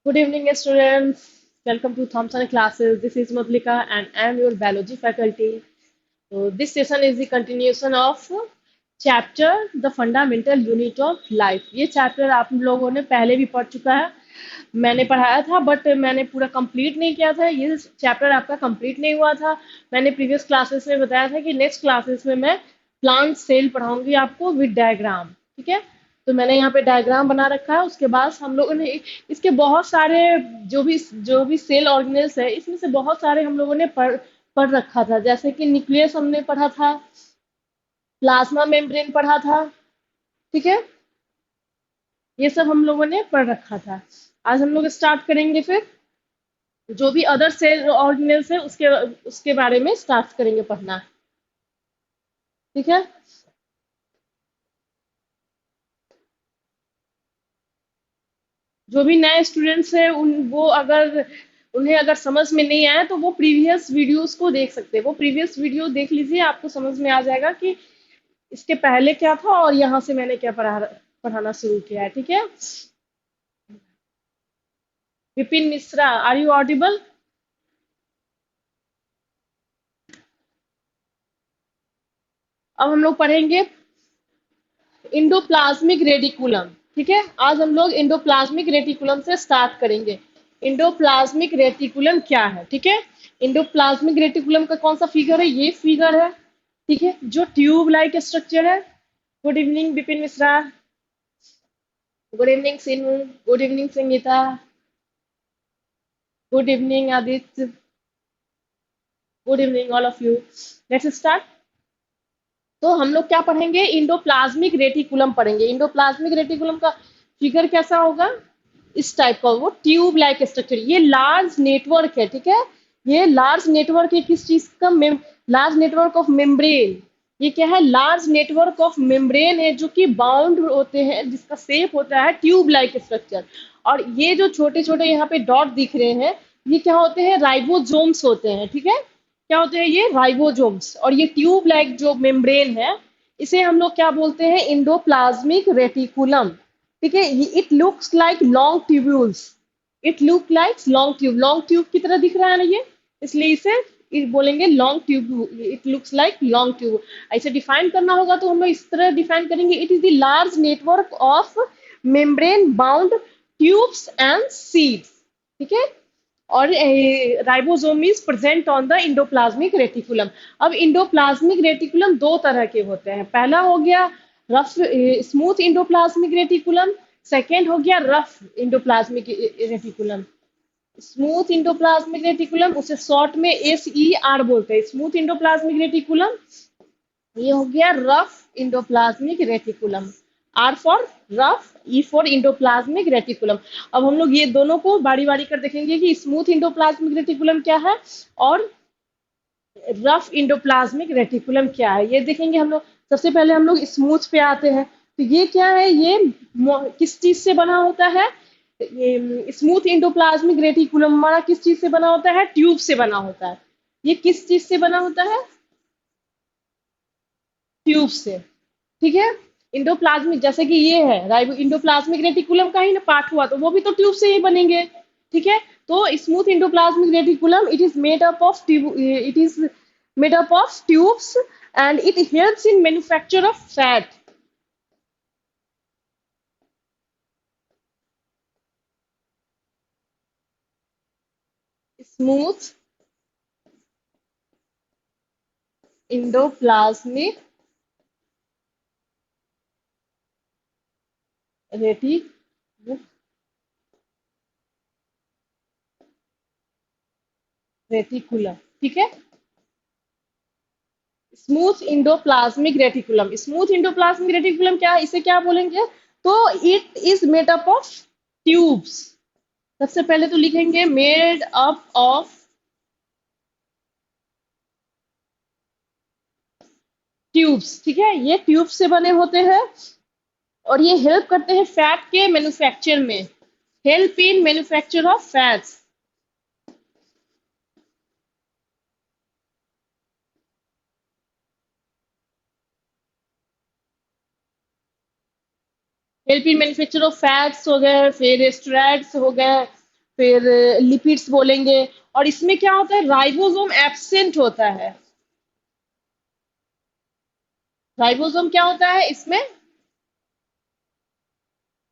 Good evening, students. Welcome to Thompson classes. This is Madlika and I am your biology faculty. So this session is the continuation of chapter The Fundamental Unit of Life. ये chapter आप लोगों ने पहले भी पढ़ चुका है, मैंने पढ़ाया था बट मैंने पूरा कंप्लीट नहीं किया था। ये चैप्टर आपका कंप्लीट नहीं हुआ था। मैंने प्रीवियस क्लासेस में बताया था कि नेक्स्ट क्लासेस में मैं प्लांट सेल पढ़ाऊंगी आपको विद डायग्राम। ठीक है, तो मैंने यहाँ पे डायग्राम बना रखा है। उसके बाद हम लोगों ने इसके बहुत सारे जो भी सेल ऑर्गेनेल्स है, इसमें से बहुत सारे हम लोगों ने पढ़ रखा था। जैसे कि न्यूक्लियस हमने पढ़ा था, प्लाज्मा मेम्ब्रेन पढ़ा था। ठीक है, ये सब हम लोगों ने पढ़ रखा था। आज हम लोग स्टार्ट करेंगे फिर जो भी अदर सेल ऑर्गेनेल्स है उसके बारे में स्टार्ट करेंगे पढ़ना। ठीक है, जो भी नए स्टूडेंट्स हैं उन्हें अगर समझ में नहीं आया तो वो प्रीवियस वीडियोस को देख सकते हैं। वो प्रीवियस वीडियो देख लीजिए, आपको समझ में आ जाएगा कि इसके पहले क्या था और यहाँ से मैंने क्या पढ़ाना शुरू किया है। ठीक है, Vipin Mishra, are you audible? अब हम लोग पढ़ेंगे इंडोप्लाज्मिक रेटिकुलम। ठीक है, आज हम लोग इंडोप्लाज्मिक रेटिकुलम से स्टार्ट करेंगे। इंडोप्लाज्मिक रेटिकुलम क्या है? ठीक है, इंडोप्लाज्मिक रेटिकुलम का कौन सा फिगर है? ये फिगर है। ठीक है, जो ट्यूब लाइक स्ट्रक्चर है। Good evening Vipin Mishra. Good evening Sinu. Good evening Sangeeta. Good evening Aditya. Good evening all of you. Let's start. तो हम लोग क्या पढ़ेंगे? इंडोप्लाज्मिक रेटिकुलम पढ़ेंगे। इंडोप्लाज्मिक रेटिकुलम का फिगर कैसा होगा? इस टाइप का, वो ट्यूब लाइक स्ट्रक्चर। ये लार्ज नेटवर्क है। ठीक है, ये लार्ज नेटवर्क है। किस चीज का? Large network of membrane. ये क्या है? लार्ज नेटवर्क ऑफ मेम्ब्रेन है, जो कि बाउंड होते हैं, जिसका शेप होता है ट्यूब लाइक स्ट्रक्चर। और ये जो छोटे छोटे यहाँ पे डॉट दिख रहे हैं, ये क्या होते हैं? राइबोसोम्स होते हैं। ठीक है, क्या होते हैं? ये राइबोसोम्स। और ये ट्यूब लाइक जो मेम्ब्रेन है, इसे हम लोग क्या बोलते हैं? Endoplasmic reticulum. ठीक है, it looks like long tubules. It look like long tube की तरह दिख रहा है ना ये, इसलिए बोलेंगे long tube. It looks like long tube. ऐसे डिफाइन करना होगा तो हम लोग इस तरह डिफाइन करेंगे, it is the large network of membrane bound tubes and seeds. ठीक है, और ribosome is present on the endoplasmic reticulum. अब इंडोप्लाज्मिक रेटिकुलम दो तरह के होते हैं। पहला हो गया rough smooth endoplasmic reticulum. Second हो गया rough endoplasmic reticulum. Smooth endoplasmic reticulum, उसे शॉर्ट में SER बोलते हैं, स्मूथ इंडोप्लाज्मिक रेटिकुलम। ये हो गया rough endoplasmic reticulum. R for rough, E for endoplasmic reticulum. अब हम लोग ये दोनों को बारी बारी कर देखेंगे कि स्मूथ इंडोप्लाज्मिक रेटिकुलम क्या है और रफ इंडोप्लाज्मिक रेटिकुलम क्या है, ये देखेंगे हम लोग। सबसे पहले हम लोग स्मूथ पे आते हैं। तो ये क्या है? ये किस चीज से बना होता है? ये स्मूथ इंडोप्लाज्मिक रेटिकुलम हमारा किस चीज से बना होता है? ट्यूब से बना होता है। ये किस चीज से बना होता है? ट्यूब से। ठीक है, इंडोप्लाज्मिक, जैसे कि ये है राइबो इंडोप्लाज्मिक रेटिकुलम का ही ना पार्ट हुआ, तो वो भी तो ट्यूब से ही बनेंगे। ठीक है, तो smooth endoplasmic reticulum it is made up of tubes and it helps in manufacture of fat. Smooth endoplasmic रेटि रेटिकुलम। ठीक है, smooth endoplasmic reticulum. Smooth endoplasmic reticulum क्या है? इसे क्या बोलेंगे? तो it is made up of tubes. सबसे पहले तो लिखेंगे मेड अप ऑफ ट्यूब्स। ठीक है, ये ट्यूब से बने होते हैं और ये हेल्प करते हैं फैट के मैन्युफैक्चर में। Help in manufacture of fats. Help in manufacture of fats हो गए, फिर स्ट्रैट्स हो गए, फिर लिपिड्स बोलेंगे। और इसमें क्या होता है, राइबोसोम एब्सेंट होता है। राइबोसोम क्या होता है इसमें,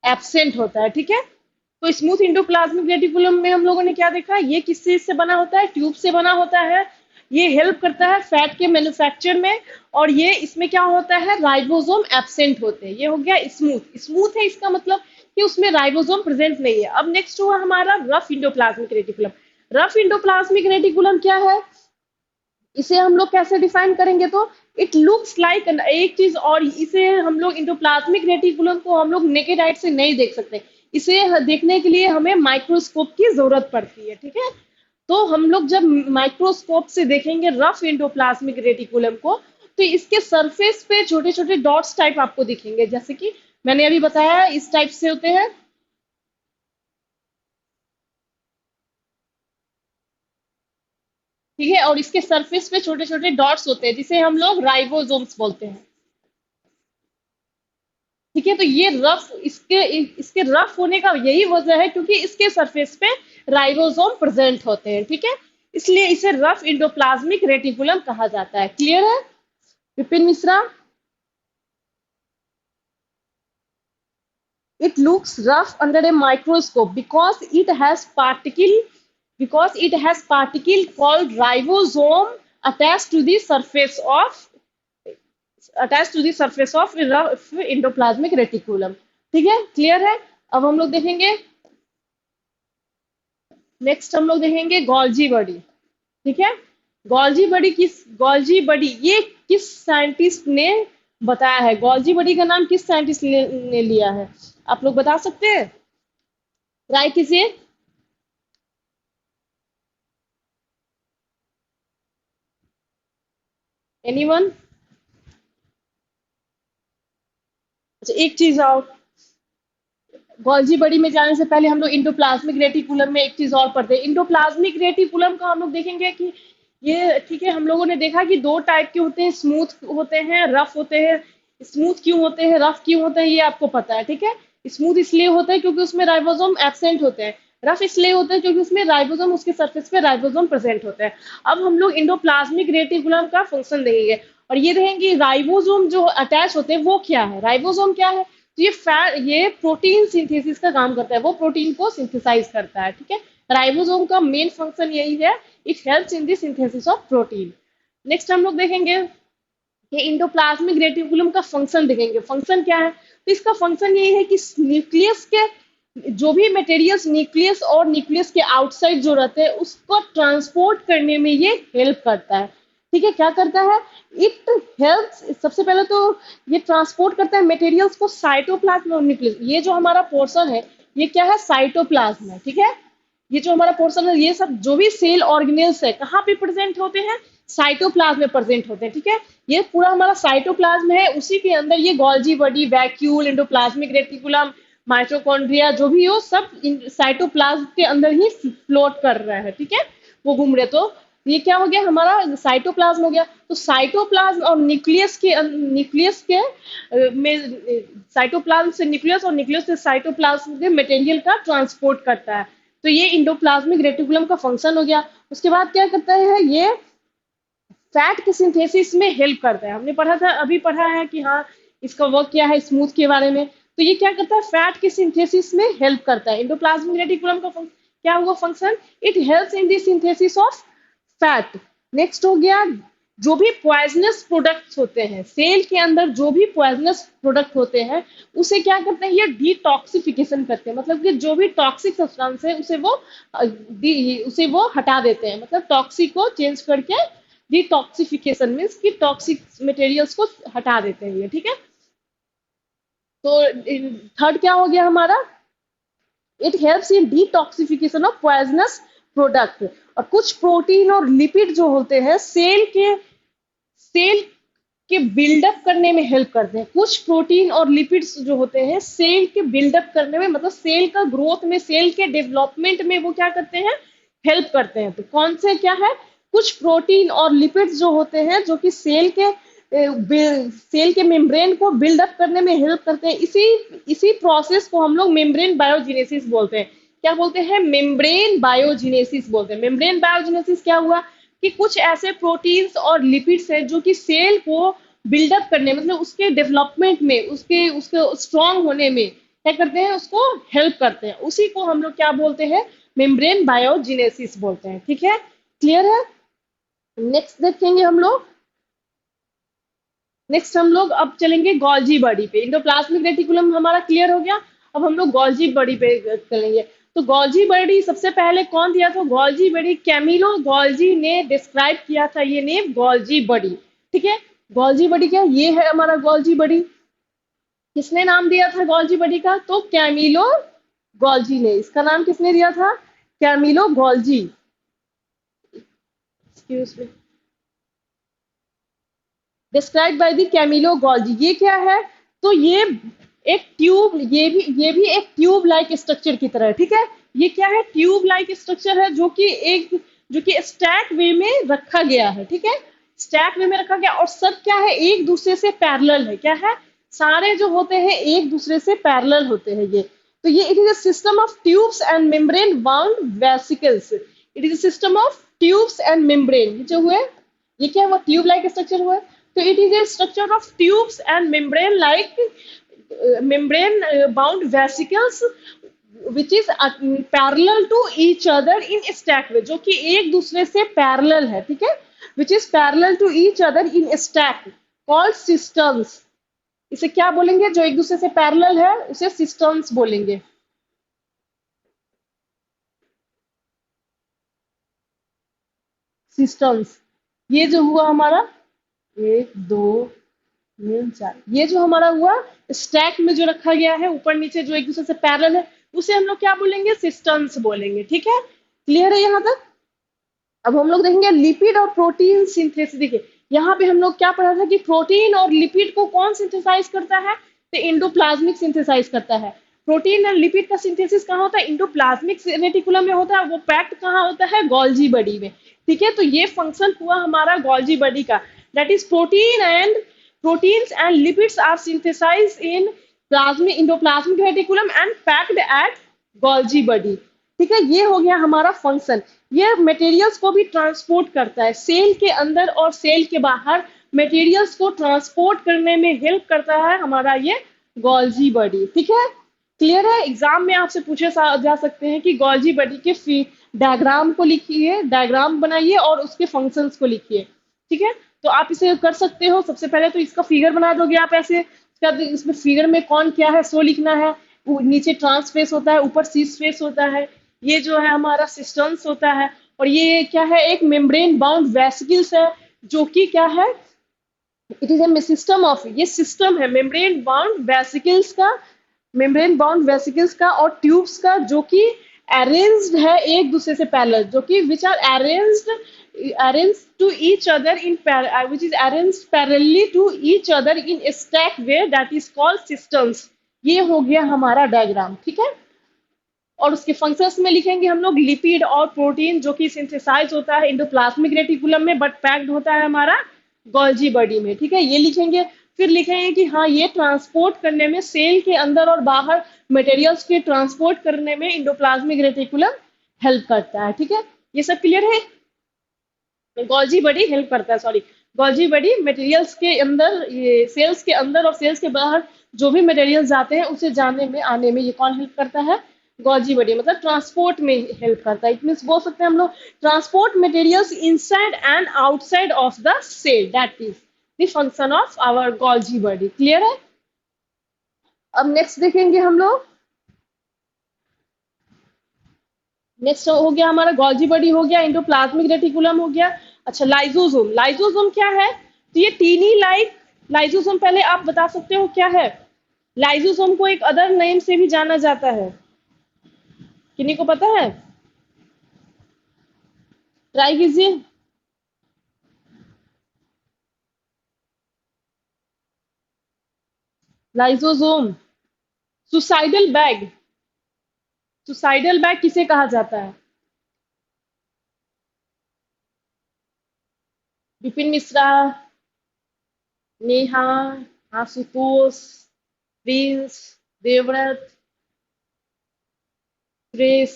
एब्सेंट होता है, ठीक है। तो स्मूथ इंडोप्लाज्मिक रेटिकुलम में हम लोगों ने क्या देखा, ये किस चीज से बना होता है, ट्यूब से बना होता है। ये हेल्प करता है फैट के मैन्युफैक्चर में। और ये इसमें क्या होता है, राइबोसोम एब्सेंट होते हैं। ये हो गया स्मूथ। स्मूथ है इसका मतलब कि उसमें राइबोसोम प्रेजेंट नहीं है। अब नेक्स्ट हुआ हमारा rough endoplasmic reticulum. Rough endoplasmic reticulum क्या है, इसे हम लोग कैसे डिफाइन करेंगे, तो इट लुक्स लाइक, एक चीज और, इसे हम लोग इंडोप्लाज्मिक रेटिकुलम को हम लोग नेकेड आइट से नहीं देख सकते। इसे देखने के लिए हमें माइक्रोस्कोप की जरूरत पड़ती है, ठीक है। तो हम लोग जब माइक्रोस्कोप से देखेंगे रफ इंडोप्लाज्मिक रेटिकुलम को, तो इसके सरफेस पे छोटे छोटे डॉट्स टाइप आपको दिखेंगे, जैसे कि मैंने अभी बताया इस टाइप से होते हैं, ठीक है। और इसके सरफेस पे छोटे छोटे डॉट्स होते हैं जिसे हम लोग राइबोसोम्स बोलते हैं, ठीक है। तो ये रफ, इसके इसके रफ होने का यही वजह है क्योंकि इसके सरफेस पे राइबोसोम प्रेजेंट होते हैं, ठीक है। इसलिए इसे रफ इंडोप्लाज्मिक रेटिकुलम कहा जाता है। क्लियर है Vipin Mishra? It looks rough under a microscope because it has particle called ribosome attached to the surface of rough endoplasmic reticulum। ठीक है, क्लियर है। अब हम लोग देखेंगे, नेक्स्ट हम लोग देखेंगे गोल्जी बॉडी, ठीक है। गोल्जी बॉडी ये किस साइंटिस्ट ने बताया है, गोल्जी बॉडी का नाम किस साइंटिस्ट ने लिया है, आप लोग बता सकते हैं, ट्राई कीजिए। एनीवन? अच्छा, एक चीज और, गोल्जी बॉडी में जाने से पहले हम लोग इंडोप्लाज्मिक रेटिकुलम में एक चीज और पढ़ते हैं। इंडोप्लाज्मिक रेटिकुलम का हम लोग देखेंगे कि ये, ठीक है, हम लोगों ने देखा कि दो टाइप के होते हैं, स्मूथ होते हैं, रफ होते हैं। स्मूथ क्यों होते हैं, रफ क्यों होते हैं, ये आपको पता है, ठीक है। स्मूथ इसलिए होता है क्योंकि उसमें राइबोसोम एब्सेंट होते हैं। रफ इसलिए होता है क्योंकि उसमें राइबोसोम, उसके सरफेस पे राइबोसोम प्रेजेंट होते हैं। अब हम लोग इंडोप्लाज्मिक रेटिकुलम का फंक्शन देखेंगे और ये देखेंगे राइबोसोम जो अटैच होते हैं वो क्या है। राइबोसोम क्या है, तो ये प्रोटीन सिंथेसिस का काम करता है, वो प्रोटीन को सिंथेसाइज करता है, ठीक है। राइबोसोम का मेन फंक्शन यही है, it helps in the synthesis of protein. Next हम लोग देखेंगे कि इंडोप्लाज्मिक रेटिकुलम का फंक्शन देखेंगे। फंक्शन क्या है, तो इसका फंक्शन यही है कि न्यूक्लियस के जो भी मटेरियल्स न्यूक्लियस और न्यूक्लियस के आउटसाइड जो रहते हैं उसको ट्रांसपोर्ट करने में ये हेल्प करता है, ठीक है। क्या करता है, इट हेल्प्स, सबसे पहले तो ये ट्रांसपोर्ट करता है मटेरियल्स को साइटोप्लाज्म और न्यूक्लियस। ये जो हमारा पोर्शन है ये क्या है, साइटोप्लाज्म है, ठीक है। ये जो हमारा पोर्शन है, ये सब जो भी सेल ऑर्गेनेल्स है कहाँ पे प्रेजेंट होते हैं, साइटोप्लाज्म में प्रेजेंट होते हैं, ठीक है। ये पूरा हमारा साइटोप्लाज्म है, उसी के अंदर ये Golgi body, vacuole, endoplasmic reticulum, mitochondria जो भी हो, सब साइटोप्लाज्म के अंदर ही फ्लोट कर रहा है, ठीक है, वो घूम रहे। तो ये क्या हो गया, हमारा साइटोप्लाज्म हो गया। तो साइटोप्लाज्म और न्यूक्लियस के में, साइटोप्लाज्म से न्यूक्लियस और न्यूक्लियस से साइटोप्लाज्म के मटेरियल का ट्रांसपोर्ट करता है। तो ये इंडोप्लाज्मिक रेटिकुलम का फंक्शन हो गया। उसके बाद क्या करता है, ये फैट के सिंथेसिस में हेल्प करता है। हमने पढ़ा था, अभी पढ़ा है कि हाँ इसका वर्क क्या है, स्मूथ के बारे में। तो ये क्या करता है, फैट के सिंथेसिस में हेल्प करता है। इंडोप्लाज्मिक रेटिकुलम का क्या हुआ function, it helps in the synthesis of fat. Next हो गया, जो भी पॉइजनस प्रोडक्ट्स होते हैं सेल के अंदर, जो भी पॉइजनस प्रोडक्ट होते हैं उसे क्या करते हैं, ये डिटॉक्सिफिकेशन करते हैं। मतलब कि जो भी टॉक्सिक सब्सटेंस है उसे वो हटा देते हैं, मतलब टॉक्सिक को चेंज करके डिटॉक्सिफिकेशन मीन्स कि टॉक्सिक मटेरियल्स को हटा देते हैं ये, ठीक है। तो थर्ड क्या हो गया हमारा, it helps in detoxification of poisonous product. और कुछ प्रोटीन और लिपिड जो होते हैं सेल के बिल्डअप करने में हेल्प करते हैं। कुछ प्रोटीन और लिपिड्स जो होते हैं सेल के बिल्डअप करने में, मतलब सेल का ग्रोथ में, सेल के डेवलपमेंट में वो क्या करते हैं, हेल्प करते हैं। तो कौन से क्या है, कुछ प्रोटीन और लिपिड्स जो होते हैं जो कि सेल के मेम्ब्रेन को बिल्डअप करने में हेल्प करते हैं। इसी प्रोसेस को हम लोग मेम्ब्रेन बायोजेनेसिस बोलते हैं। क्या बोलते हैं, मेम्ब्रेन बायोजिनेसिस बोलते हैं। मेम्ब्रेन बायोजिनेसिस क्या हुआ कि कुछ ऐसे प्रोटीन्स और लिपिड्स हैं जो कि सेल को बिल्डअप करने, मतलब उसके डेवलपमेंट में, उसके उसके स्ट्रांग होने में क्या करते हैं, उसको हेल्प करते हैं। उसी को हम लोग क्या बोलते हैं, मेम्ब्रेन बायोजिनेसिस बोलते हैं। ठीक है, क्लियर है। नेक्स्ट देखेंगे हम लोग, नेक्स्ट हम लोग अब चलेंगे गॉल्जी बॉडी पे। इंडोप्लाज्मिक रेटिकुलम हमारा क्लियर हो गया। अब हम लोग गॉल्जी बॉडी पे चलेंगे। तो गॉल्जी बॉडी सबसे पहले कौन दिया था, गॉल्जी बॉडी कैमिलो गॉल्जी ने डिस्क्राइब किया था ये नेम गॉल्जी बॉडी। ठीक है, गॉल्जी बॉडी क्या, ये है हमारा गॉल्जी बॉडी। किसने नाम दिया था गॉल्जी बॉडी का, तो कैमिलो गॉल्जी ने। इसका नाम किसने दिया था, Camillo Golgi. Excuse me, describe by the Camillo Golgi. ये क्या है, तो ये एक ट्यूब, ये भी एक ट्यूब लाइक स्ट्रक्चर की तरह है। ठीक है, ये क्या है, ट्यूब लाइक स्ट्रक्चर है जो कि स्टैक वे में रखा गया है। ठीक है, स्टैक वे में रखा गया, और सब क्या है, एक दूसरे से पैरेलल है। क्या है, सारे जो होते हैं एक दूसरे से पैरेलल होते हैं ये। तो ये it is a system of tubes and membrane bound vesicles. It is a system of tubes and membrane, जो हुए ये क्या हुआ, ट्यूब लाइक स्ट्रक्चर हुआ। तो it is a structure of tubes and membrane like membrane bound vesicles which is parallel to each other in stack way, जो कि एक दूसरे से parallel है। ठीक है, which is parallel to each other in stack called systems। इसे क्या बोलेंगे, जो एक दूसरे से parallel है उसे systems बोलेंगे। systems, ये जो हुआ हमारा, एक दो तीन चार, ये जो हमारा हुआ स्टैक में जो रखा गया है ऊपर नीचे जो एक दूसरे से पैरेलल है, उसे हम लोग क्या बोलेंगे, सिस्टम्स बोलेंगे। ठीक है, क्लियर है यहाँ तक। अब हम लोग देखेंगे लिपिड और प्रोटीन सिंथेसिस। देखिए यहाँ पे हम लोग क्या पढ़ा था कि प्रोटीन और लिपिड को कौन सिंथेसाइज करता है, तो इंडोप्लाज्मिक सिंथेसाइज करता है। प्रोटीन और लिपिड का सिंथेसिस कहाँ होता है, इंडोप्लाज्मिक रेटिकुलम में होता है। वो पैक्ड कहाँ होता है, गोल्जी बॉडी में। ठीक है, तो ये फंक्शन हुआ हमारा गोल्जी बॉडी का, that is proteins and lipids are synthesized in plasmic endoplasmic reticulum and packed at Golgi body। ठीक है, ये हो गया हमारा फंक्शन। ये मटेरियल्स को भी ट्रांसपोर्ट करता है, सेल के अंदर और सेल के बाहर मटेरियल्स को ट्रांसपोर्ट करने में हेल्प करता है हमारा ये गोल्जी बॉडी। ठीक है, क्लियर है। एग्जाम में आपसे पूछे जा सकते हैं कि गोल्जी बॉडी के डायग्राम को लिखिए, डायग्राम बनाइए और उसके फंक्शंस को लिखिए। ठीक है, तो आप इसे कर सकते हो। सबसे पहले तो इसका फिगर बना दोगे आप ऐसे, उसके बाद इसमें फिगर में कौन क्या है सो लिखना है। नीचे ट्रांस फेस होता है, ऊपर सीस फेस होता है, ये जो है हमारा सिस्टम्स होता है, और ये क्या है, एक मेम्ब्रेन बाउंड वेसिकल्स है, जो कि क्या है, it is a system of, ये सिस्टम है मेम्ब्रेन बाउंड वेसिकल्स का, मेम्ब्रेन बाउंड वेसिकल्स का और ट्यूब्स का, जो कि अरेंज्ड है एक दूसरे से पैरेलल, जो कि which are arranged to each other in which is arranged parallelly to each other in a stack way, that is called systems। ये हो गया हमारा डायग्राम। ठीक है, और उसके फंक्शंस में लिखेंगे हम लोग लिपिड और प्रोटीन, जो कि सिंथेसाइज होता है इंडोप्लाज्मिक रेटिकुलम में, बट पैक्ड होता है हमारा गोल्जी बॉडी में। ठीक है, ये लिखेंगे। फिर लिखेंगे कि हाँ, ये ट्रांसपोर्ट करने में, सेल के अंदर और बाहर मटेरियल्स के ट्रांसपोर्ट करने में इंडोप्लाज्मिक रेटिकुलम हेल्प करता है। ठीक है, ये सब क्लियर है। गोल्जी बॉडी हेल्प करता है, सॉरी, गोल्जी बॉडी मटेरियल्स के अंदर, ये सेल्स के अंदर और सेल्स के बाहर जो भी मटेरियल्स जाते हैं उसे जाने में, आने में ये कौन हेल्प करता है, गोल्जी बॉडी, मतलब ट्रांसपोर्ट में हेल्प करता है। इट मीन्स बोल सकते हैं हम लोग transport materials inside and outside of the cell, that is the function of our Golgi body. Clear है। अब नेक्स्ट देखेंगे हम लोग, नेक्स्ट हो गया हमारा गोल्जी बॉडी हो गया, इंडोप्लाज्मिक रेटिकुलम हो गया। अच्छा, लाइजोसोम, लाइजोसोम क्या है, तो ये टीनी लाइक लाइजोसोम, पहले आप बता सकते हो क्या है। लाइजोसोम को एक अदर नेम से भी जाना जाता है, किन्हीं को पता है, ट्राई कीजिए। Lysosome, suicidal bag, suicidal bag किसे कहा जाता है, Vipin Mishra, Neha, Ashutosh, Prince, Devvrat, Suresh,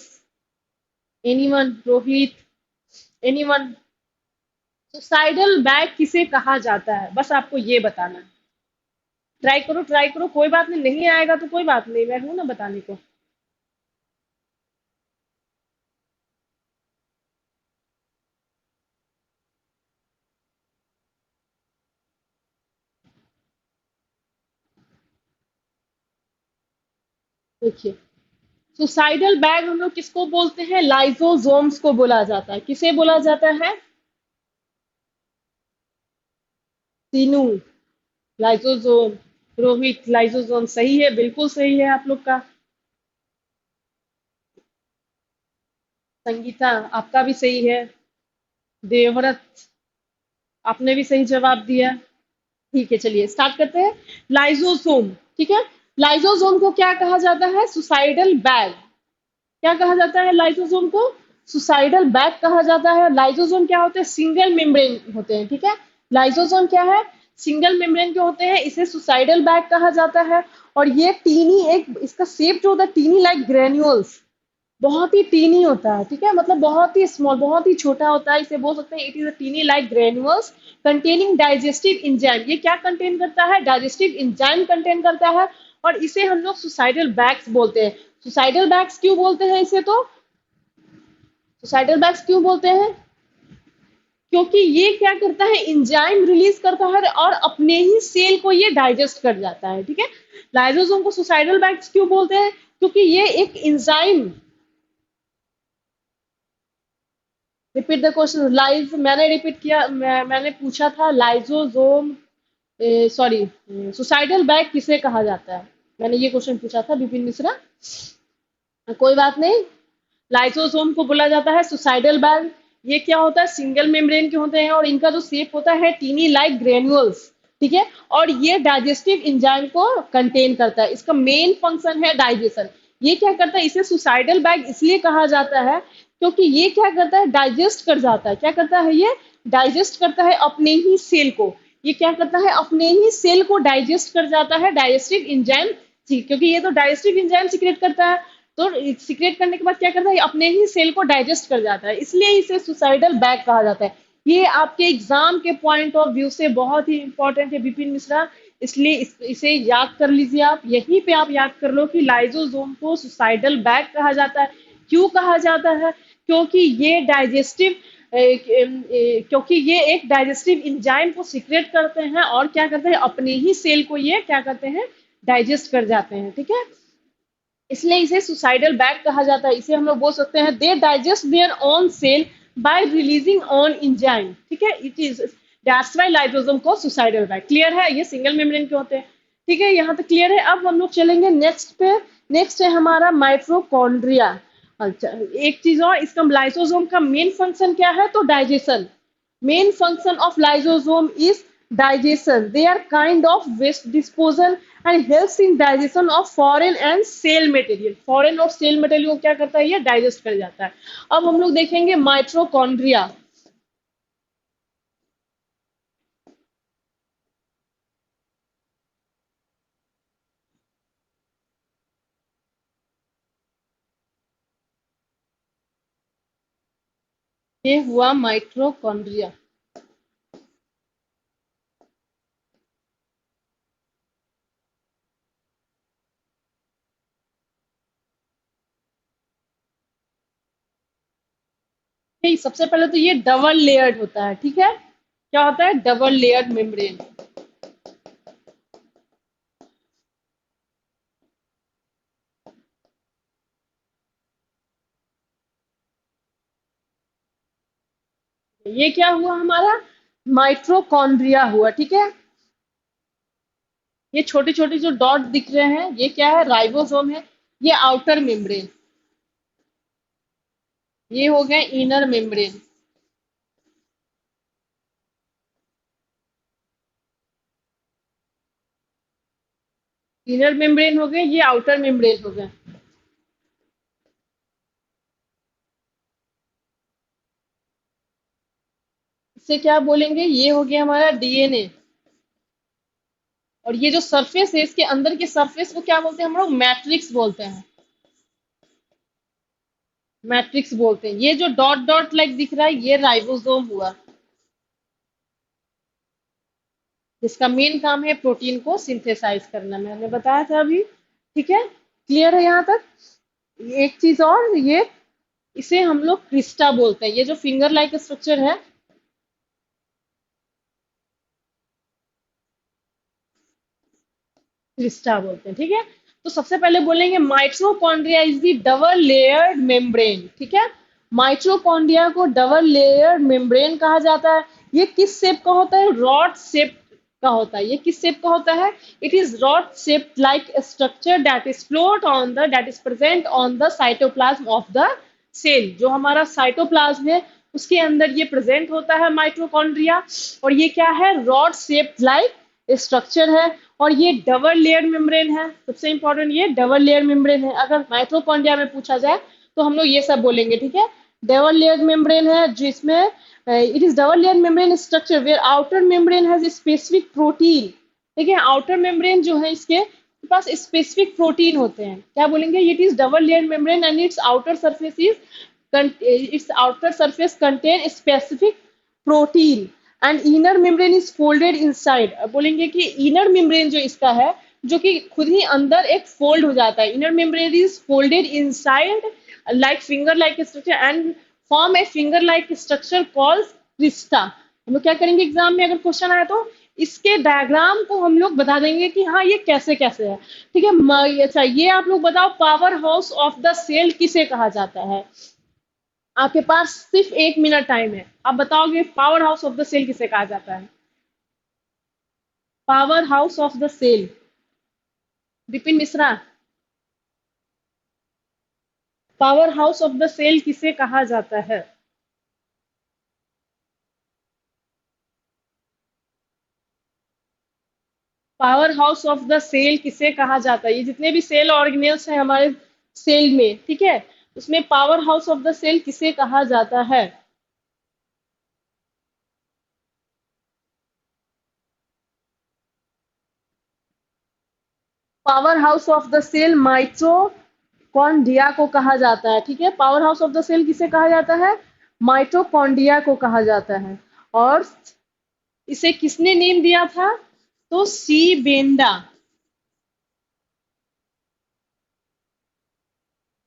anyone, Rohit, anyone. Suicidal bag किसे कहा जाता है, बस आपको ये बताना है। ट्राई करो, कोई बात नहीं, नहीं आएगा तो कोई बात नहीं, मैं हूं ना बताने को। देखिए, सुसाइडल बैग हम लोग किसको बोलते हैं, लाइजोजोम्स को बोला जाता है। किसे बोला जाता है, तीनू, लाइजोजोम। रोहित, लाइजोजोम सही है, बिल्कुल सही है आप लोग का। संगीता, आपका भी सही है। देवव्रत, आपने भी सही जवाब दिया। ठीक है, चलिए स्टार्ट करते हैं। लाइजोसोम, ठीक है। लाइजोसोम को क्या कहा जाता है, सुसाइडल बैग। क्या कहा जाता है लाइसोसोम को, सुसाइडल बैग कहा जाता है। लाइसोसोम क्या होते हैं, सिंगल मेम्ब्रेन होते हैं, ठीक है। लाइसोसोम क्या है, सिंगल मेम्ब्रेन के होते हैं, इसे सुसाइडल बैग कहा जाता है। और ये टीनी, एक इसका शेप जो होता है टीनी लाइक ग्रेन्यूल्स, बहुत ही टीनी होता है, ठीक है, मतलब बहुत ही स्मॉल, बहुत ही छोटा होता है, इसे बोल सकते हैं it is a tiny like granules containing digestive enzyme. ये क्या कंटेन करता है, डाइजेस्टिव इंजाइम कंटेन करता है। और इसे हम लोग सुसाइडल बैग्स बोलते हैं। सुसाइडल बैग्स क्यों बोलते हैं इसे, तो सुसाइडल बैग्स क्यों बोलते हैं, क्योंकि ये क्या करता है, इंजाइम रिलीज करता है और अपने ही सेल को ये डाइजेस्ट कर जाता है, ठीक है। लाइसोसोम को सुसाइडल बैग्स क्यों बोलते हैं, क्योंकि ये एक enzyme, repeat the question, lies मैंने रिपीट किया, मैंने पूछा था लाइजोजोम, सॉरी, सुसाइडल बैग किसे कहा जाता है, मैंने ये क्वेश्चन पूछा था विपिन मिश्रा। कोई बात नहीं, लाइसोसोम को बोला जाता है सुसाइडल बैग। ये क्या होता है, सिंगल मेम्ब्रेन के होते हैं और इनका जो शेप होता है टीनी लाइक ग्रेन्यूल्स, ठीक है। और ये डाइजेस्टिव एंजाइम को कंटेन करता है, इसका मेन फंक्शन है डाइजेशन। ये क्या करता है, इसे सुसाइडल बैग इसलिए कहा जाता है क्योंकि ये क्या करता है, डाइजेस्ट कर जाता है। क्या करता है, ये डाइजेस्ट करता है अपने ही सेल को। ये क्या करता है, अपने ही सेल को डाइजेस्ट कर जाता है, डाइजेस्टिव एंजाइम, क्योंकि ये तो डाइजेस्टिव एंजाइम सीक्रेट करता है। तो सीक्रेट करने के बाद क्या करता है, अपने ही सेल को डाइजेस्ट कर जाता है, इसलिए इसे सुसाइडल बैग कहा जाता है। ये आपके एग्जाम के पॉइंट ऑफ व्यू से बहुत ही इंपॉर्टेंट है विपिन मिश्रा, इसलिए इसे याद कर लीजिए आप। यहीं पे आप याद कर लो कि लाइजोसोम को सुसाइडल बैग कहा जाता है। क्यों कहा जाता है, क्योंकि ये डाइजेस्टिव, क्योंकि ये एक डाइजेस्टिव इंजाइम को सीक्रेट करते हैं और क्या करते हैं, अपने ही सेल को ये क्या करते हैं, डाइजेस्ट कर जाते हैं, ठीक है। इसलिए इसे सुसाइडल बैग कहा जाता है। इसे हम लोग बोल सकते हैं they digest their own cell by releasing on enzyme, ठीक है। It is that's why lysosome को सुसाइडल बैग। क्लियर है, ये सिंगल मेम्ब्रेन के होते हैं, ठीक है, यहाँ तक क्लियर है। अब हम लोग चलेंगे नेक्स्ट पे। नेक्स्ट है हमारा माइट्रोकॉन्ड्रिया। अच्छा, एक चीज और, इसका लाइसोसोम का मेन फंक्शन क्या है, तो digestion. Main function of lysosome is digestion. They are kind of waste disposal and helps in digestion of foreign and cell material. Foreign और cell material को क्या करता है, ये डाइजेस्ट कर जाता है। अब हम लोग देखेंगे माइट्रोकॉन्ड्रिया। ये हुआ माइट्रोकॉन्ड्रिया। सबसे पहले तो ये डबल लेयर्ड होता है, ठीक है। क्या होता है, डबल लेयर्ड मेम्ब्रेन। ये क्या हुआ हमारा, माइट्रोकॉन्ड्रिया हुआ, ठीक है। ये छोटे छोटे जो डॉट दिख रहे हैं, ये क्या है, राइबोसोम है। ये आउटर मेम्ब्रेन, ये हो गया इनर मेम्ब्रेन। इनर मेम्ब्रेन हो गए, ये आउटर मेम्ब्रेन हो गए। इससे क्या बोलेंगे, ये हो गया हमारा डीएनए। और ये जो सरफेस है, इसके अंदर के सरफेस को क्या बोलते हैं हम लोग, मैट्रिक्स बोलते हैं। मैट्रिक्स बोलते हैं। ये जो डॉट डॉट लाइक दिख रहा है ये राइबोसोम हुआ, जिसका मेन काम है प्रोटीन को सिंथेसाइज करना, मैंने बताया था अभी। ठीक है, क्लियर है यहाँ तक? एक चीज और, ये इसे हम लोग क्रिस्टा बोलते हैं, ये जो फिंगर लाइक स्ट्रक्चर है, क्रिस्टा बोलते हैं। ठीक है, तो सबसे पहले बोलेंगे mitochondria is the double layered membrane. ठीक है, माइटोकॉन्ड्रिया को डबल लेयर्ड मेम्ब्रेन कहा जाता है। ये किस शेप का होता है? रॉड शेप का होता है। ये किस शेप का होता है? It is rod shape like structure that is float on the that is present on the cytoplasm of the cell. जो हमारा साइटोप्लाज्म है उसके अंदर ये प्रेजेंट होता है माइटोकॉन्ड्रिया। और ये क्या है? रॉड शेप लाइक स्ट्रक्चर है। और ये डबल लेयर मेम्ब्रेन है। सबसे इंपॉर्टेंट, ये डबल लेयर मेम्ब्रेन है। अगर माइटोकॉन्ड्रिया में पूछा जाए तो हम लोग ये सब बोलेंगे। ठीक है, डबल लेयर मेम्ब्रेन है जिसमें it is double layer membrane structure where outer membrane has specific protein. ठीक है, आउटर मेम्ब्रेन जो है इसके पास स्पेसिफिक प्रोटीन होते हैं। क्या बोलेंगे? It is double layer membrane and it's outer surface is its outer surface contain specific protein and inner membrane is folded inside। अब बोलेंगे कि इनर मेम्ब्रेन जो इसका है, जो कि खुद ही अंदर एक फोल्ड हो जाता है, inner membrane is folded inside like finger like structure and form a finger like structure called Crysta. हम लोग क्या करेंगे एग्जाम में अगर क्वेश्चन आया तो इसके डायग्राम को हम लोग बता देंगे कि हाँ ये कैसे कैसे है। ठीक है, अच्छा ये आप लोग बताओ, power house of the cell किसे कहा जाता है? आपके पास सिर्फ 1 मिनट टाइम है, आप बताओगे power house of the cell किसे कहा जाता है? Power house of the cell, Vipin Mishra, power house of the cell किसे कहा जाता है? Power house of the cell किसे कहा जाता है? ये जितने भी सेल ऑर्गेनेल्स हैं हमारे सेल में, ठीक है, उसमें power house of the cell किसे कहा जाता है? Power house of the cell mitochondria को कहा जाता है। ठीक है, power house of the cell किसे कहा जाता है? माइटोकॉन्ड्रिया को कहा जाता है। और इसे किसने नेम दिया था? तो सी बेंडा।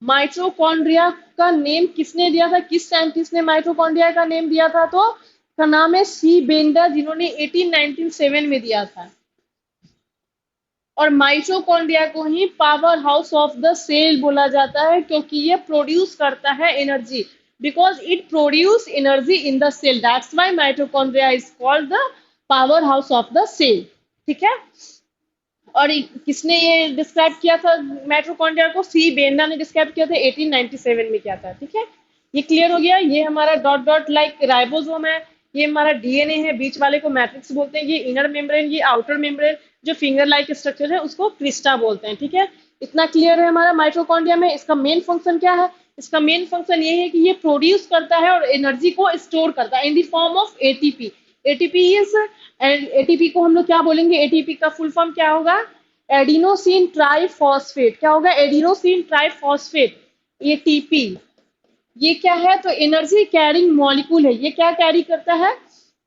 माइटोकॉन्ड्रिया का नेम किसने दिया था? किस साइंटिस्ट ने माइटोकॉन्ड्रिया का नेम दिया था? तो का नाम है सी बेंडा, जिन्होंने 1897 में दिया था। और माइटोकॉन्ड्रिया को ही power house of the cell बोला जाता है, क्योंकि ये प्रोड्यूस करता है energy, because it produce energy in the cell, that's why mitochondria is called the power house of the cell. ठीक है, और किसने ये डिस्क्राइब किया था माइटोकॉन्ड्रिया को? सी बेंडा ने डिस्क्राइब किया था, 1897 में किया था। ठीक है, ये क्लियर हो गया। ये हमारा डॉट डॉट लाइक राइबोसोम है, ये हमारा डीएनए है, बीच वाले को मैट्रिक्स बोलते हैं, ये इनर मेम्ब्रेन, ये आउटर मेम्ब्रेन जो फिंगर लाइक स्ट्रक्चर है उसको क्रिस्टा बोलते हैं। ठीक है, इतना क्लियर है हमारा माइटोकॉन्ड्रिया में। इसका मेन फंक्शन क्या है? इसका मेन फंक्शन ये है कि ये प्रोड्यूस करता है और एनर्जी को स्टोर करता है in the form of ATP. ATP is, ATP को हम लोग क्या बोलेंगे? एटीपी का फुल फॉर्म क्या होगा? Adenosine triphosphate. क्या होगा? Adenosine triphosphate, ATP. ये क्या है? तो एनर्जी कैरिंग मॉलिक्यूल है। ये क्या कैरी करता है?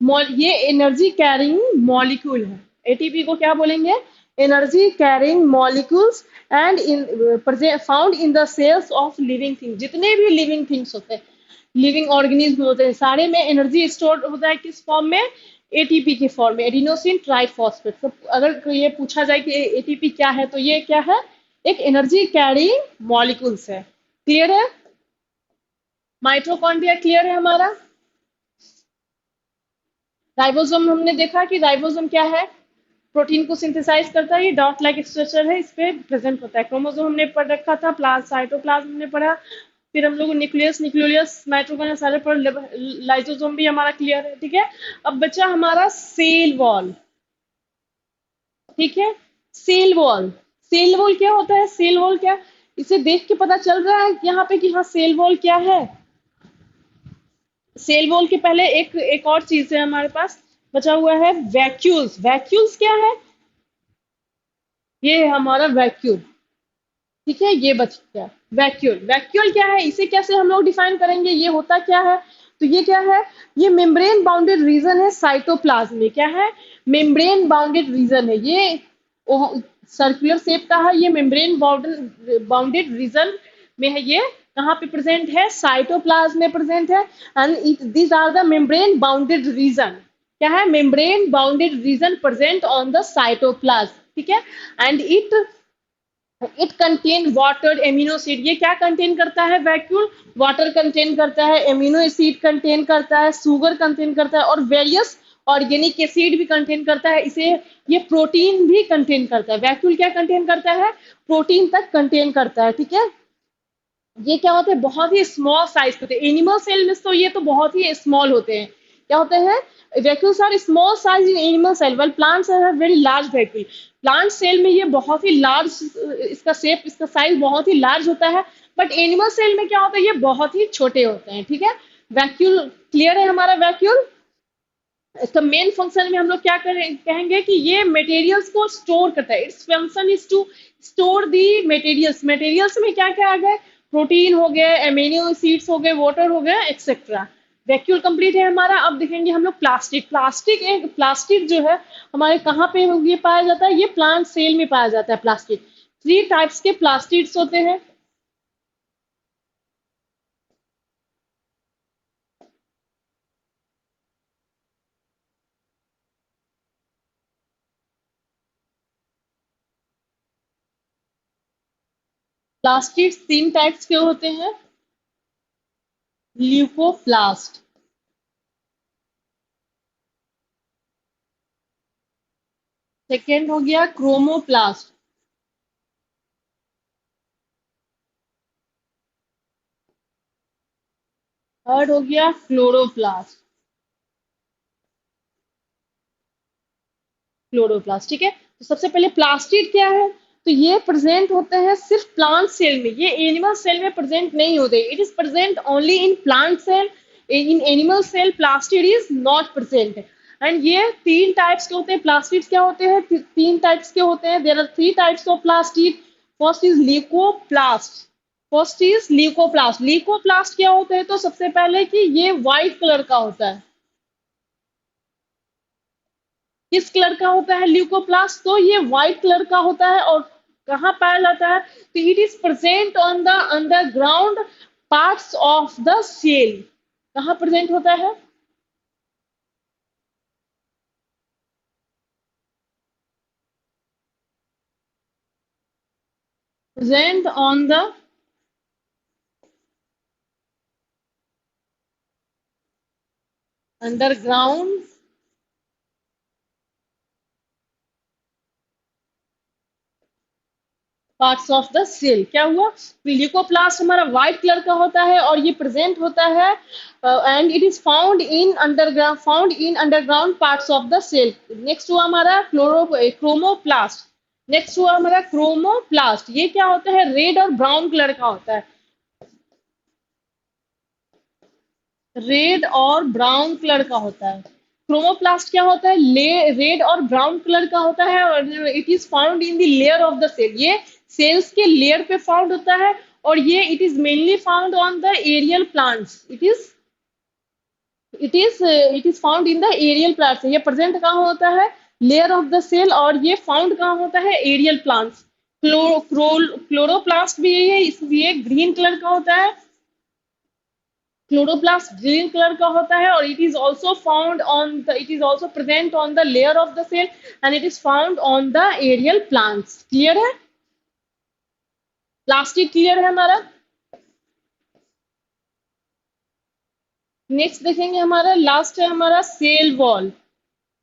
ये एनर्जी कैरिंग मॉलिक्यूल है। एटीपी को क्या बोलेंगे? Energy carrying molecules and in found in the cells of living things. जितने भी लिविंग थिंग्स होते हैं, लिविंग ऑर्गेनिज्म होते हैं, सारे में एनर्जी स्टोर होता है किस फॉर्म में? एटीपी की फॉर्म में, एडिनोसिन ट्राइफॉस्फेट। तो अगर ये पूछा जाए कि एटीपी क्या है, तो ये क्या है? एक एनर्जी कैरिंग मॉलिक्यूल्स है। क्लियर है? माइटोकॉन्ड्रिया क्लियर है हमारा। राइबोसोम हमने देखा कि राइबोसोम क्या है? प्रोटीन को सिंथेसाइज करता है, ये डॉट लाइक स्ट्रक्चर है, इस पे प्रेजेंट होता है। क्रोमोसोम हमने पढ़ रखा था, साइटोप्लाज्म हमने पढ़ा, फिर हम लोग न्यूक्लियस, न्यूक्लियस, माइटोकॉन्ड्रिया सारे पर, लाइसोसोम भी हमारा क्लियर है। ठीक है, अब बचा हमारा सेल वॉल। ठीक है, सेल वॉल। सेल वॉल क्या होता है? सेल वॉल क्या, इसे देख के पता चल रहा है यहाँ पे कि हाँ सेल वॉल क्या है? सेल वॉल के पहले एक एक और चीज है हमारे पास बचा हुआ है, वैक्यूल्स। वैक्यूल्स क्या है? ये है हमारा वैक्यूल। ठीक है, ये बच गया। वैक्यूल, वैक्यूल क्या है, इसे कैसे हम लोग डिफाइन करेंगे, ये होता क्या है, तो ये क्या है, ये मेम्ब्रेन बाउंडेड रीजन है साइटोप्लाज्म में, क्या है, मेम्ब्रेन बाउंडेड रीजन है ये, सर्कुलर शेप का है, ये मेम्ब्रेन बाउंडेड रीजन में है, ये कहाँ पे प्रेजेंट है, साइटोप्लाज्म में प्रेजेंट है, and it these are the membrane bounded region, क्या है, membrane bounded region present on the cytoplasm, ठीक है, and it contain water amino acid, ये क्या कंटेन करता है, वैक्यूल वाटर कंटेन करता है, एमिनो एसिड कंटेन करता है, शुगर कंटेन करता है, और वेरियस ऑर्गेनिक एसिड भी कंटेन करता है, इसे ये प्रोटीन भी कंटेन करता है, वैक्यूल क्या कंटेन करता है, प्रोटीन तक कंटेन करता है, ठीक है। ये क्या होते हैं, बहुत ही स्मॉल साइज के होते हैं, एनिमल सेल में तो ये तो बहुत ही स्मॉल होते हैं, क्या होते हैं, vacuoles are small size in animal cell, well plants are very large vacuole, plant cell में ये बहुत ही लार्ज, इसका शेप, इसका साइज बहुत ही लार्ज होता है, बट एनिमल सेल में क्या होता है, ये बहुत ही छोटे होते हैं, ठीक है। वैक्यूल क्लियर है हमारा, वैक्यूल इसका मेन फंक्शन में हम लोग क्या कहेंगे कि ये मटेरियल्स को स्टोर करता है, its function is to store the materials, materials में क्या क्या आ गए, प्रोटीन हो गए, एमिनो एसिड्स हो गए, वाटर हो गए, एक्सेट्रा। वैक्यूल कंप्लीट है हमारा। अब देखेंगे हम लोग प्लास्टिक, प्लास्टिक जो है हमारे कहाँ पे ये पाया जाता है, ये प्लांट सेल में पाया जाता है प्लास्टिक। थ्री टाइप्स के प्लास्टिड्स होते हैं। प्लास्टिड्स तीन टाइप्स के होते हैं। ल्यूकोप्लास्ट, सेकेंड हो गया क्रोमोप्लास्ट, थर्ड हो गया फ्लोरोप्लास्ट, क्लोरोप्लास्ट, ठीक है। तो सबसे पहले प्लास्टिड क्या है, तो ये प्रेजेंट होते हैं सिर्फ प्लांट सेल में, ये एनिमल सेल में प्रेजेंट नहीं होते, it is present only in plant cell, in animal cell plastid is not present. And ये तीन टाइप्स के होते हैं प्लास्टिड, क्या होते हैं, तीन टाइप्स के होते हैं, there are three types of plastid. First is leucoplast, first is leucoplast, leucoplast क्या होता है, तो सबसे पहले कि ये व्हाइट कलर का होता है, किस कलर का होता है ल्यूकोप्लास्ट, तो ये व्हाइट कलर का होता है, और कहाँ पाया जाता है, तो it is present on the underground parts of the cell, कहाँ प्रेजेंट होता है, present on the underground parts of the cell. क्या हुआ, ल्यूकोप्लास्ट हमारा व्हाइट कलर का होता है, और ये प्रेजेंट होता है, and it is found in underground parts of the cell. Next हुआ हमारा क्रोमोप्लास्ट, नेक्स्ट हुआ हमारा क्रोमोप्लास्ट, ये क्या होता है, रेड और ब्राउन कलर का होता है, रेड और ब्राउन कलर का होता है। क्रोमोप्लास्ट क्या होता है, रेड और ब्राउन कलर का होता है, और it is found in the layer of the cell, ये सेल्स के लेयर पे फाउंड होता है, और ये it is mainly found on the aerial plants, it is found in the aerial plants, ये प्रेजेंट कहाँ होता है, लेयर ऑफ द सेल, और ये फाउंड कहाँ होता है, एरियल प्लांट्स। क्लोरोप्लास्ट भी यही है, इसलिए ग्रीन कलर का होता है, क्लोरोप्लास्ट ग्रीन कलर का होता है, और it is also present on the layer of the cell, and it is found on the aerial plants. Clear है, प्लास्टिक क्लियर है हमारा। नेक्स्ट देखेंगे हमारा लास्ट है हमारा सेल वॉल,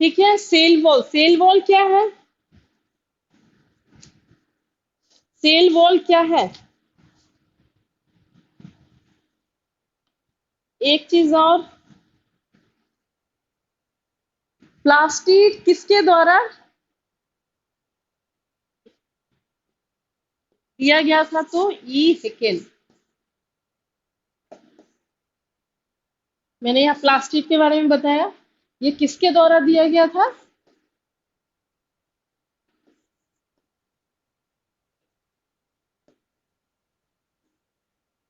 ठीक है। सेल वॉल, सेल वॉल क्या है, सेल वॉल क्या है, एक चीज और, प्लास्टिक किसके द्वारा दिया गया था, तो ई हेकेल, मैंने यहाँ प्लास्टिक के बारे में बताया, ये किसके द्वारा दिया गया था,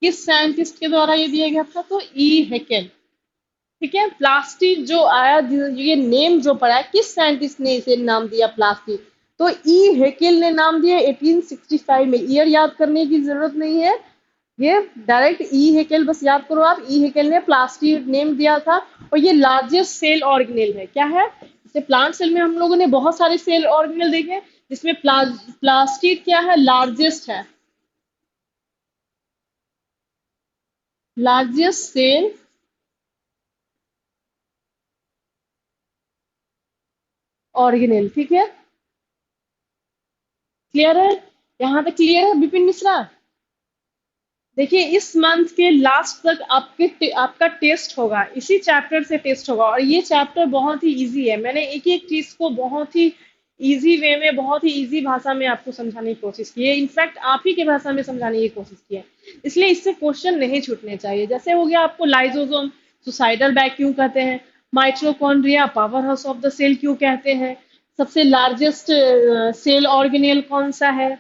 किस साइंटिस्ट के द्वारा ये दिया गया था? तो ई हेकेल। ठीक है, प्लास्टिड जो आया, ये नेम जो पड़ा है, किस साइंटिस्ट ने इसे नाम दिया प्लास्टिड? तो ई हेकेल ने नाम दिया 1865 में। ईयर याद करने की जरूरत नहीं है, ये डायरेक्ट ई हेकेल बस याद करो आप। ई हेकेल ने प्लास्टिड नेम दिया था। और ये लार्जेस्ट सेल ऑर्गेनेल है। क्या है? जैसे प्लांट सेल में हम लोगों ने बहुत सारे सेल ऑर्गेनेल देखे, जिसमें प्लास्टिड क्या है? लार्जेस्ट है, लार्जेस्ट सेल ऑर्गेनेल। ठीक है, क्लियर है? यहाँ तक क्लियर है विपिन मिश्रा? देखिए, इस मंथ के लास्ट तक आपका टेस्ट होगा, इसी चैप्टर से टेस्ट होगा। और ये चैप्टर बहुत ही इजी है। मैंने एक एक चीज को बहुत ही इजी वे में, बहुत ही इजी भाषा में आपको समझाने की कोशिश की है। इनफैक्ट आप ही की भाषा में समझाने की कोशिश की है, इसलिए इससे क्वेश्चन नहीं छूटने चाहिए। जैसे हो गया आपको लाइजोसोम सुसाइडल बैग क्यों कहते हैं, mitochondria power house of the cell क्यों कहते हैं, सबसे लार्जेस्ट सेल ऑर्गेनेल कौन सा है,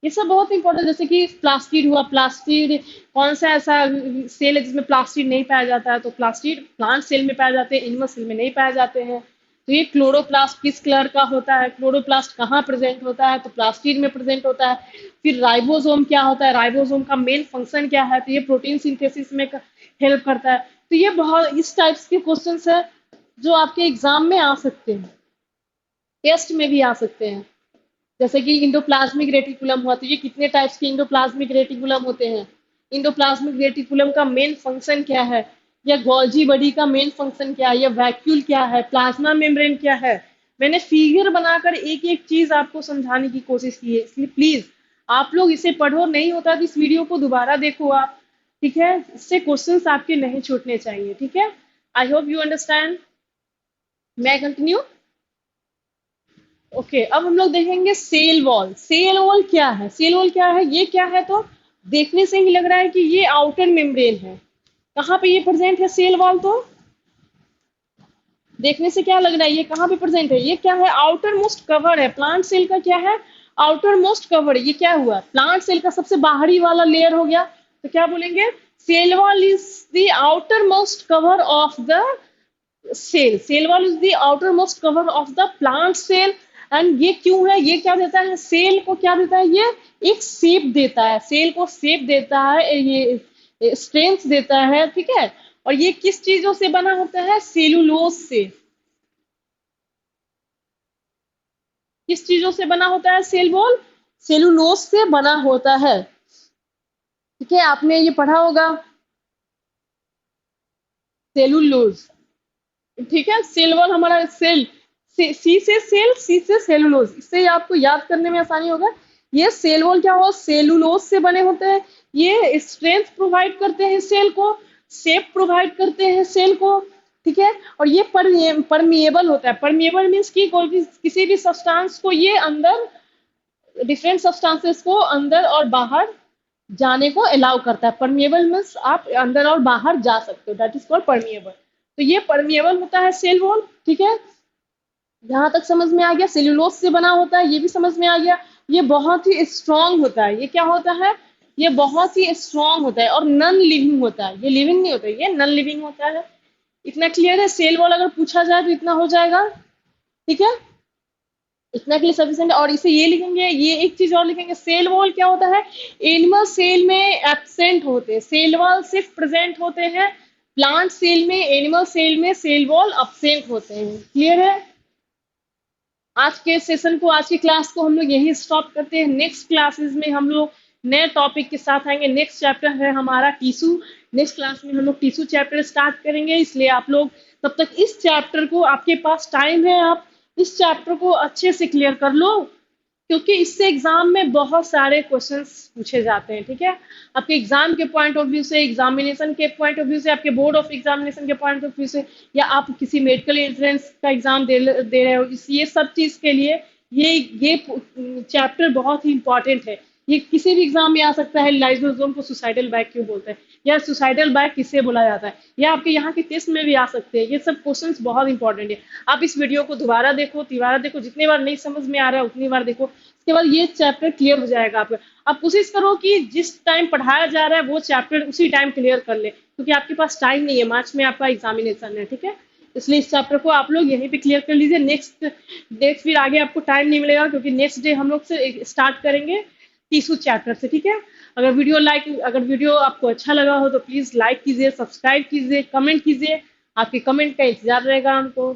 ये सब बहुत इंपॉर्टेंट। जैसे कि प्लास्टिड हुआ, प्लास्टिड कौन सा ऐसा सेल है जिसमें प्लास्टिड नहीं पाया जाता है? तो प्लास्टिड प्लांट सेल में पाए जाते हैं, एनिमल सेल में नहीं पाए जाते हैं। तो ये क्लोरोप्लास्ट किस कलर का होता है, क्लोरोप्लास्ट कहाँ प्रेजेंट होता है? तो प्लास्टिड में प्रेजेंट होता है। फिर राइबोसोम क्या होता है, राइबोसोम का मेन फंक्शन क्या है? तो ये प्रोटीन सिंथेसिस में हेल्प करता है। तो ये बहुत इस टाइप्स के क्वेश्चन है जो आपके एग्जाम में आ सकते हैं, टेस्ट में भी आ सकते हैं। जैसे कि इंडोप्लाज्मिक रेटिकुलम हुआ, तो ये कितने टाइप्स के इंडोप्लाज्मिक रेटिकुलम होते हैं? इंडोप्लाज्मिक रेटिकुलम का मेन फंक्शन क्या है, या गोल्जी बॉडी का मेन फंक्शन क्या है, या वैक्यूल क्या है, प्लाज्मा मेम्ब्रेन क्या है? मैंने फिगर बनाकर एक एक चीज आपको समझाने की कोशिश की है, इसलिए प्लीज आप लोग इसे पढ़ो। नहीं होता तो इस वीडियो को दोबारा देखो आप। ठीक है, इससे क्वेश्चंस आपके नहीं छूटने चाहिए। ठीक है, आई होप यू अंडरस्टैंड। मैं कंटिन्यू। ओके, अब हम लोग देखेंगे सेल वॉल। सेल वॉल क्या है? सेल वॉल क्या है? ये क्या है? तो देखने से ही लग रहा है कि ये आउटर मेम्ब्रेन है। कहाँ पे ये प्रेजेंट है सेल वॉल? तो देखने से क्या लग रहा है, ये कहाँ पे प्रेजेंट है? ये क्या है? आउटर मोस्ट कवर है। प्लांट सेल का क्या है? Outer most cover. ये क्या हुआ? प्लांट सेल का सबसे बाहरी वाला लेयर हो गया। तो क्या बोलेंगे? Cell wall is the outer most cover of the cell. Cell wall is the outer most cover of the plant cell. And ये क्यों है? ये क्या देता है? सेल को क्या देता है? ये एक शेप देता है, सेल को शेप देता है, ये स्ट्रेंथ देता है। ठीक है, और ये किस चीजों से बना होता है? सेलुलोज से। किस चीजों से बना होता है सेल वॉल? सेलुलोज से बना होता है। ठीक है, आपने ये पढ़ा होगा, सेलुलोज। ठीक है, सेल वॉल हमारा सेल, सी से सेल, सी से सेलुलोज, इससे आपको याद करने में आसानी होगा। ये सेल वॉल क्या हो? सेलुलोज से बने होते हैं। ये स्ट्रेंथ प्रोवाइड करते हैं सेल को, शेप प्रोवाइड करते हैं सेल को। ठीक है, और ये परमिएबल होता है। परमिएबल मीन्स की कोई भी किसी भी सब्सटेंस को ये अंदर, डिफरेंट सब्सटेंसेस को अंदर और बाहर जाने को अलाउ करता है। परमिएबल मीन्स आप अंदर और बाहर जा सकते हो, दैट इज कॉल्ड परमिएबल। तो ये परमिएबल होता है सेल वॉल। ठीक है, यहाँ तक समझ में आ गया। सेलुलोज से बना होता है, ये भी समझ में आ गया। ये बहुत ही स्ट्रांग होता है। ये क्या होता है? ये बहुत ही स्ट्रांग होता है और नॉन लिविंग होता है। ये लिविंग नहीं होता, ये नॉन लिविंग होता है। इतना क्लियर है? सेल वॉल अगर पूछा जाए तो इतना हो जाएगा। ठीक है, इतना के लिए सफिशिएंट है। और इसे ये लिखेंगे, ये एक चीज और लिखेंगे, सेल वॉल क्या होता है? एनिमल सेल में एब्सेंट होते हैं, सेल वॉल सिर्फ प्रेजेंट होते हैं। प्लांट सेल में, एनिमल सेल में सेल वॉल एब्सेंट होते हैं। क्लियर है? आज के सेशन को, आज की क्लास को हम लोग यही स्टॉप करते हैं। नेक्स्ट क्लासेस में हम लोग नए टॉपिक के साथ आएंगे। नेक्स्ट चैप्टर है हमारा टिश्यू। नेक्स्ट क्लास में हम लोग टिश्यू चैप्टर स्टार्ट करेंगे, इसलिए आप लोग तब तक इस चैप्टर को, आपके पास टाइम है, आप इस चैप्टर को अच्छे से क्लियर कर लो, क्योंकि इससे एग्जाम में बहुत सारे क्वेश्चंस पूछे जाते हैं। ठीक है, आपके एग्जाम के पॉइंट ऑफ व्यू से, एग्जामिनेशन के पॉइंट ऑफ व्यू से, आपके बोर्ड ऑफ एग्जामिनेशन के पॉइंट ऑफ व्यू से, या आप किसी मेडिकल एंट्रेंस का एग्जाम दे रहे हो, ये सब चीज के लिए ये चैप्टर बहुत ही इंपॉर्टेंट है। ये किसी भी एग्जाम में आ सकता है। लाइसोसोम को सुसाइडल बैग क्यों बोलते हैं, या सुसाइडल बैग किसे बोला जाता है, या आपके यहाँ के टेस्ट में भी आ सकते हैं। ये सब क्वेश्चंस बहुत इंपॉर्टेंट है। आप इस वीडियो को दोबारा देखो, तिबारा देखो, जितनी बार नहीं समझ में आ रहा है उतनी बार देखो। उसके बाद ये चैप्टर क्लियर हो जाएगा आपका। आप कोशिश करो कि जिस टाइम पढ़ाया जा रहा है वो चैप्टर उसी टाइम क्लियर कर ले, क्योंकि आपके पास टाइम नहीं है, मार्च में आपका एग्जामिनेशन है, ठीक है। इसलिए इस चैप्टर को आप लोग यहीं पे क्लियर कर लीजिए। नेक्स्ट नेक्स्ट फिर आगे आपको टाइम नहीं मिलेगा, क्योंकि नेक्स्ट डे हम लोग से स्टार्ट करेंगे तीसू चैप्टर से, ठीक है। अगर वीडियो आपको अच्छा लगा हो तो प्लीज लाइक कीजिए, सब्सक्राइब कीजिए, कमेंट कीजिए। आपके कमेंट का इंतजार रहेगा हमको।